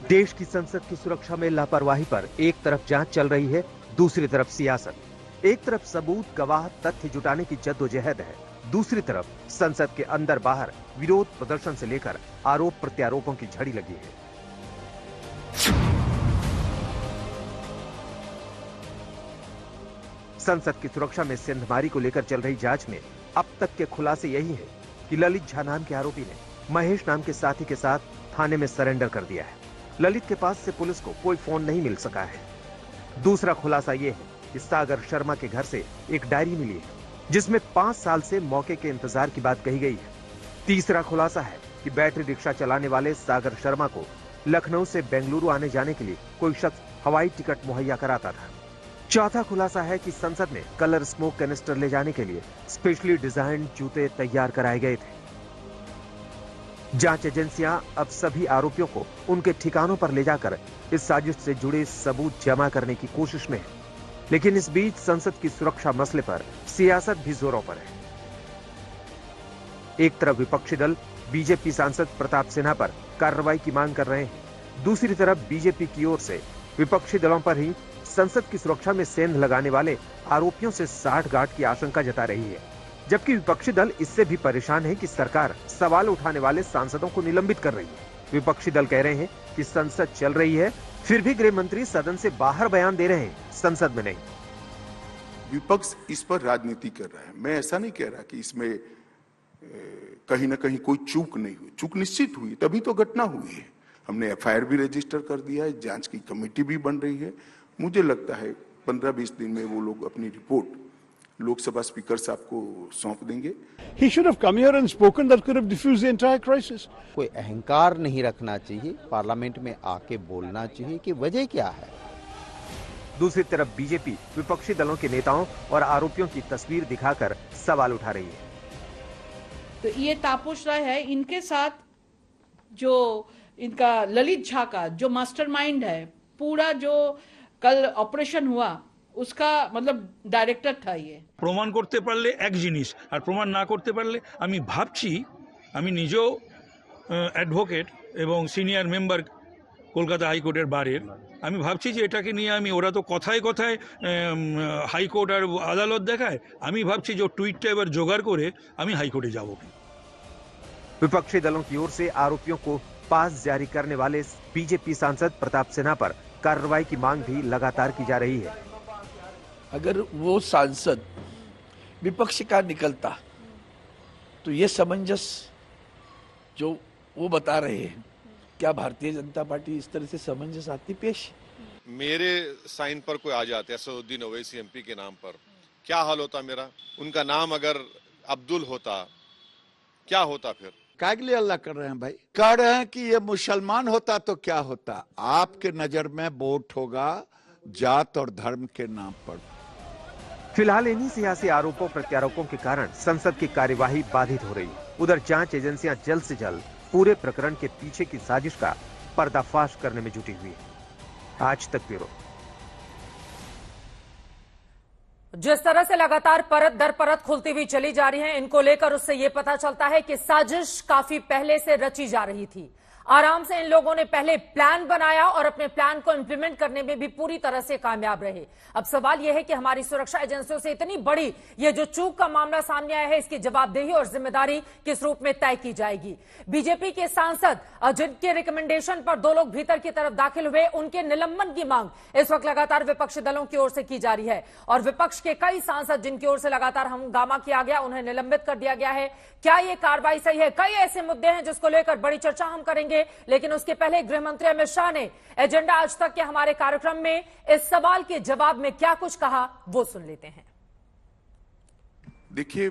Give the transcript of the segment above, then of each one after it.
देश की संसद की सुरक्षा में लापरवाही पर एक तरफ जांच चल रही है, दूसरी तरफ सियासत। एक तरफ सबूत, गवाह, तथ्य जुटाने की जद्दोजहद है, दूसरी तरफ संसद के अंदर बाहर विरोध प्रदर्शन से लेकर आरोप प्रत्यारोपों की झड़ी लगी है। संसद की सुरक्षा में सेंधमारी को लेकर चल रही जांच में अब तक के खुलासे यही है कि ललित झा नाम के आरोपी ने महेश नाम के साथी के साथ थाने में सरेंडर कर दिया है। ललित के पास से पुलिस को कोई फोन नहीं मिल सका है। दूसरा खुलासा यह है कि सागर शर्मा के घर से एक डायरी मिली है जिसमें 5 साल से मौके के इंतजार की बात कही गई है। तीसरा खुलासा है कि बैटरी रिक्शा चलाने वाले सागर शर्मा को लखनऊ से बेंगलुरु आने जाने के लिए कोई शख्स हवाई टिकट मुहैया कराता था। चौथा खुलासा है कि संसद में कलर स्मोक कैनिस्टर ले जाने के लिए स्पेशली डिजाइन जूते तैयार कराए गए थे। जांच एजेंसियां अब सभी आरोपियों को उनके ठिकानों पर ले जाकर इस साजिश से जुड़े सबूत जमा करने की कोशिश में है। लेकिन इस बीच संसद की सुरक्षा मसले पर सियासत भी जोरों पर है। एक तरफ विपक्षी दल बीजेपी सांसद प्रताप सिन्हा पर कार्रवाई की मांग कर रहे हैं, दूसरी तरफ बीजेपी की ओर से विपक्षी दलों पर ही संसद की सुरक्षा में सेंध लगाने वाले आरोपियों से साठगांठ की आशंका जता रही है। जबकि विपक्षी दल इससे भी परेशान है कि सरकार सवाल उठाने वाले सांसदों को निलंबित कर रही है। विपक्षी दल कह रहे हैं कि संसद चल रही है, फिर भी गृह मंत्री सदन से बाहर बयान दे रहे हैं, संसद में नहीं। विपक्ष इस पर राजनीति कर रहा है। मैं ऐसा नहीं कह रहा कि इसमें कहीं ना कहीं कोई चूक नहीं हुई। चूक निश्चित हुई, तभी तो घटना हुई है। हमने एफआईआर भी रजिस्टर कर दिया है, जांच की कमेटी भी बन रही है। मुझे लगता है 15-20 दिन में वो लोग अपनी रिपोर्ट लोकसभा स्पीकर साहब को सौंप देंगे। He should have come here and spoken. That could have diffused the entire crisis. कोई अहंकार नहीं रखना चाहिए, पार्लियामेंट में आके बोलना चाहिए कि वजह क्या है। दूसरी तरफ बीजेपी विपक्षी दलों के नेताओं और आरोपियों की तस्वीर दिखाकर सवाल उठा रही है। तो ये तापस राय है, इनके साथ जो इनका ललित झा का जो मास्टरमाइंड है, पूरा जो कल ऑपरेशन हुआ उसका मतलब डायरेक्टर था। ये প্রমাণ করতে পারলে এক জিনিস, আর প্রমাণ না করতে পারলে আমি ভাবছি, আমি নিজেও অ্যাডভোকেট এবং সিনিয়র মেম্বার কলকাতা হাইকোর্টের বারের, আমি ভাবছি যে এটাকে নিয়ে আমি, ওরা তো কথায় কথায় হাইকোর্ট আর আদালত দেখায়, আমি ভাবছি যে টুইটটা এবার জোগাড় করে আমি হাইকোর্টে যাব। विपक्षी दलों की ओर से आरोपियों को पास जारी करने वाले बीजेपी सांसद प्रताप सिन्हा पर कार्रवाई की मांग भी लगातार की जा रही है। अगर वो सांसद विपक्ष का निकलता तो ये समंजस जो वो बता रहे हैं, क्या भारतीय जनता पार्टी इस तरह से समंजस आती पेश? मेरे साइन पर कोई आ जाते असदुद्दीन ओवैसी एमपी के नाम पर, क्या हाल होता मेरा? उनका नाम अगर अब्दुल होता, क्या होता फिर? काय के लिए अल्लाह कर रहे हैं भाई? कह रहे हैं कि ये मुसलमान होता तो क्या होता? आपके नजर में वोट होगा जात और धर्म के नाम पर। फिलहाल इन्हीं सियासी आरोपों प्रत्यारोपों के कारण संसद की कार्यवाही बाधित हो रही है। उधर जांच एजेंसियां जल्द से जल्द पूरे प्रकरण के पीछे की साजिश का पर्दाफाश करने में जुटी हुई है। आज तक ब्यूरो। जिस तरह से लगातार परत दर परत खुलती हुई चली जा रही है, इनको लेकर उससे यह पता चलता है कि साजिश काफी पहले से रची जा रही थी। आराम से इन लोगों ने पहले प्लान बनाया और अपने प्लान को इंप्लीमेंट करने में भी पूरी तरह से कामयाब रहे। अब सवाल यह है कि हमारी सुरक्षा एजेंसियों से इतनी बड़ी ये जो चूक का मामला सामने आया है, इसकी जवाबदेही और जिम्मेदारी किस रूप में तय की जाएगी। बीजेपी के सांसद जिनके रिकमेंडेशन पर 2 लोग भीतर की तरफ दाखिल हुए, उनके निलंबन की मांग इस वक्त लगातार विपक्षी दलों की ओर से की जा रही है और विपक्ष के कई सांसद जिनकी ओर से लगातार हंगामा किया गया, उन्हें निलंबित कर दिया गया है। क्या यह कार्रवाई सही है? कई ऐसे मुद्दे हैं जिसको लेकर बड़ी चर्चा हम करेंगे, लेकिन उसके पहले गृह मंत्री अमित शाह ने एजेंडा आज तक के हमारे कार्यक्रम में इस सवाल के जवाब में क्या कुछ कहा, वो सुन लेते हैं। देखिए,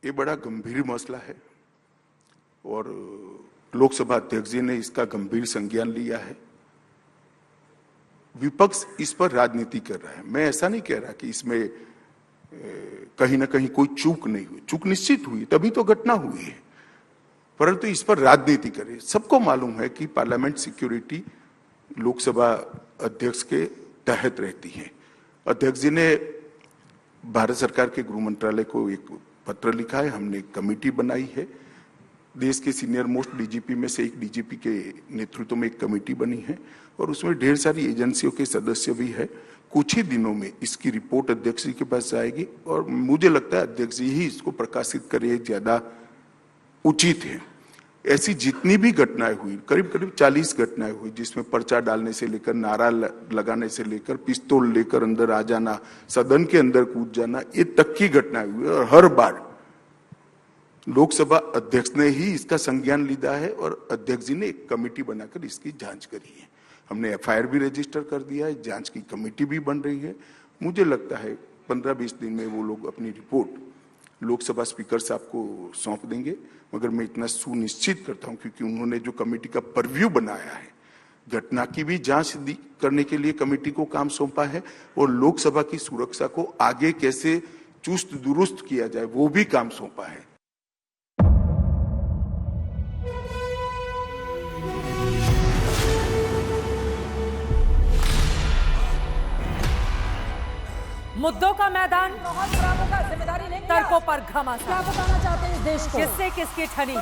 ये बड़ा गंभीर मसला है और लोकसभा अध्यक्ष जी ने इसका गंभीर संज्ञान लिया है। विपक्ष इस पर राजनीति कर रहा है। मैं ऐसा नहीं कह रहा कि इसमें कहीं ना कहीं कोई चूक नहीं हुई। चूक निश्चित हुई, तभी तो घटना हुई है, परंतु इस पर राजनीति करे। सबको मालूम है कि पार्लियामेंट सिक्योरिटी लोकसभा अध्यक्ष के तहत रहती है। अध्यक्ष जी ने भारत सरकार के गृह मंत्रालय को एक पत्र लिखा है, हमने एक कमेटी बनाई है। देश के सीनियर मोस्ट डीजीपी में से एक डीजीपी के नेतृत्व में एक कमेटी बनी है और उसमें ढेर सारी एजेंसियों के सदस्य भी है। कुछ ही दिनों में इसकी रिपोर्ट अध्यक्ष जी के पास जाएगी और मुझे लगता है अध्यक्ष जी ही इसको प्रकाशित करे ज्यादा उचित है। ऐसी जितनी भी घटनाएं हुई, करीब करीब 40 घटनाएं हुई, जिसमें पर्चा डालने से लेकर, नारा लगाने से लेकर, पिस्तौल लेकर अंदर आ जाना, सदन के अंदर कूद जाना, ये तक की घटनाएं हुई और हर बार लोकसभा अध्यक्ष ने ही इसका संज्ञान लिया है और अध्यक्ष जी ने एक कमेटी बनाकर इसकी जांच करी है। हमने एफआईआर भी रजिस्टर कर दिया है, जांच की कमेटी भी बन रही है। मुझे लगता है 15-20 दिन में वो लोग अपनी रिपोर्ट लोकसभा स्पीकर साहब को सौंप देंगे। मगर मैं इतना सुनिश्चित करता हूं क्योंकि उन्होंने जो कमेटी का परव्यू बनाया है, घटना की भी जांच करने के लिए कमेटी को काम सौंपा है और लोकसभा की सुरक्षा को आगे कैसे चुस्त दुरुस्त किया जाए वो भी काम सौंपा है। मुद्दों का मैदान, जिम्मेदारी नहीं, तर्कों पर घमासान। क्या बताना चाहते हैं इस देश को? किससे किसकी ठनी,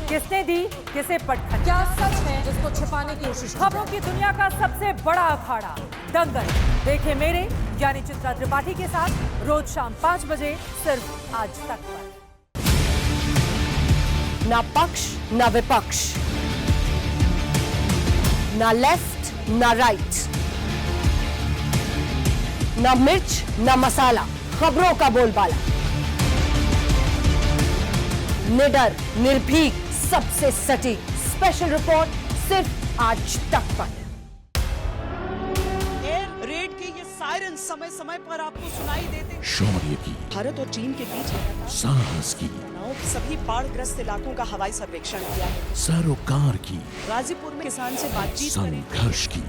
किसने दी किसे पटखनी, क्या सच है जिसको छिपाने की कोशिश? खबरों की दुनिया का सबसे बड़ा अखाड़ा दंगल देखे मेरे यानी चित्रा त्रिपाठी के साथ रोज शाम 5 बजे सिर्फ आज तक पर। ना पक्ष ना विपक्ष, ना लेफ्ट ना राइट, ना मिर्च ना मसाला, खबरों का बोलबाला, निडर निर्भीक सबसे सटीक स्पेशल रिपोर्ट सिर्फ आज तक पर। एयर रेड के ये सायरन समय समय पर आपको सुनाई देते। शौर्य की, भारत और चीन के बीच साहस की, सभी बाढ़ग्रस्त इलाकों का हवाई सर्वेक्षण किया, सरोकार की, गाजीपुर में किसान से बातचीत, संघर्ष की,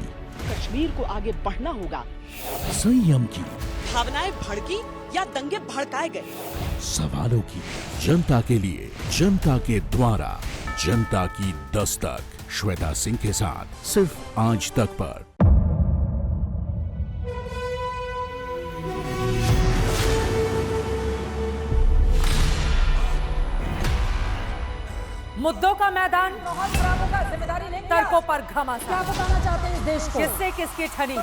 कश्मीर को आगे बढ़ना होगा, संयम की, भावनाएं भड़की या दंगे भड़काए गए, सवालों की, जनता के लिए, जनता के द्वारा, जनता की दस्तक। श्वेता सिंह के साथ सिर्फ आज तक पर। मुद्दों का मैदान, जिम्मेदारी नहीं, तर्कों पर घमासान। क्या बताना चाहते हैं इस देश को? किससे किसकी ठनी,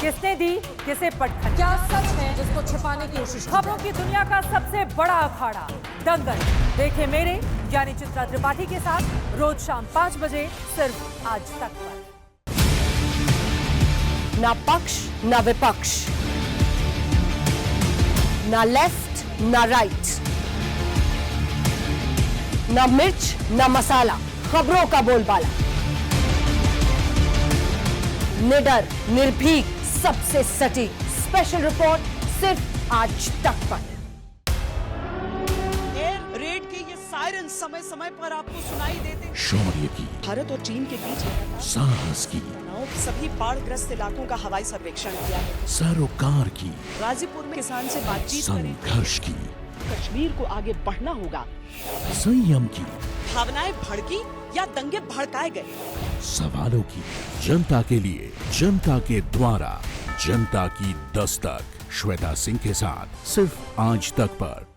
किसने दी किसे पटखनी, क्या सच है जिसको छिपाने की कोशिश? खबरों की दुनिया का सबसे बड़ा अखाड़ा दंगल देखे मेरे यानी चित्रा त्रिपाठी के साथ रोज शाम 5 बजे सिर्फ आज तक पर। ना पक्ष ना विपक्ष, ना लेफ्ट ना राइट, ना मिर्च ना मसाला, खबरों का बोलबाला, निडर निर्भीक सबसे सटीक स्पेशल रिपोर्ट सिर्फ आज तक पर। एयर रेड के ये सायरन समय समय पर आपको सुनाई देते। शौर्य की, भारत और चीन के बीच साहस की, सभी बाढ़ग्रस्त इलाकों का हवाई सर्वेक्षण किया, सरोकार की, गाजीपुर में किसान से बातचीत, संघर्ष की, कश्मीर को आगे बढ़ना होगा, संयम की, भावनाएं भड़की या दंगे भड़काए गए, सवालों की, जनता के लिए, जनता के द्वारा, जनता की दस्तक। श्वेता सिंह के साथ सिर्फ आज तक पर।